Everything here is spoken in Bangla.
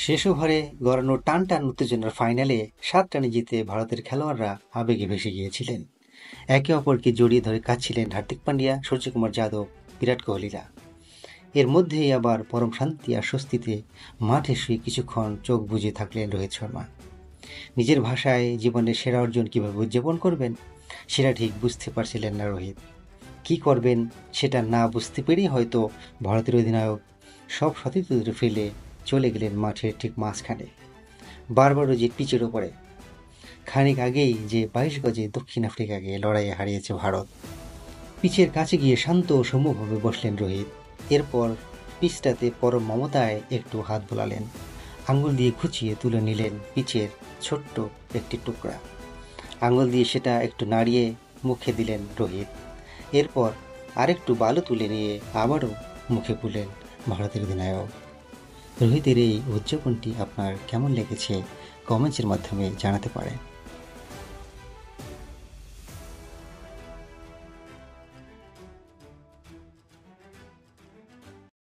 শেষ ওভারে গড়ানো টান টান উত্তেজনার ফাইনালে 7 রানে জিতে ভারতের খেলোয়াড়রা আবেগে ভেসে গিয়েছিলেন। একে অপরকে জড়িয়ে ধরে কাঁদছিলেন হার্দিক পান্ডিয়া, সূর্যকুমার যাদব, বিরাট কোহলিরা। এর মধ্যেই আবার পরম শান্তি আর স্বস্তিতে মাঠে শুয়ে কিছুক্ষণ চোখ বুজে থাকলেন রোহিত শর্মা। নিজের ভাষায় জীবনের সেরা অর্জন কীভাবে উদযাপন করবেন সেটা ঠিক বুঝতে পারছিলেন না রোহিত। কী করবেন সেটা না বুঝতে পেরেই হয়তো ভারতের অধিনায়ক সব সতীর্থদের ফেলে চলে গেলেন মাঠের ঠিক মাঝখানে, বারবারও যে পিচের ওপরে। খানিক আগেই যে 22 গজে দক্ষিণ আফ্রিকাকে লড়াইয়ে হারিয়েছে ভারত। পিচের কাছে গিয়ে শান্ত ও সম্যকভাবে বসলেন রোহিত। এরপর পিচটাতে পরম মমতায় একটু হাত বোলালেন, আঙুল দিয়ে খুঁচিয়ে তুলে নিলেন পিচের ছোট্ট একটি টুকরা। আঙুল দিয়ে সেটা একটু নাড়িয়ে মুখে দিলেন রোহিত। এরপর আরেকটু বালু তুলে নিয়ে আবারও মুখে পুরলেন ভারতের অধিনায়ক। রোহিতের এই উদযাপনটি আপনার কেমন লেগেছে কমেন্টসের মাধ্যমে জানাতে পারেন।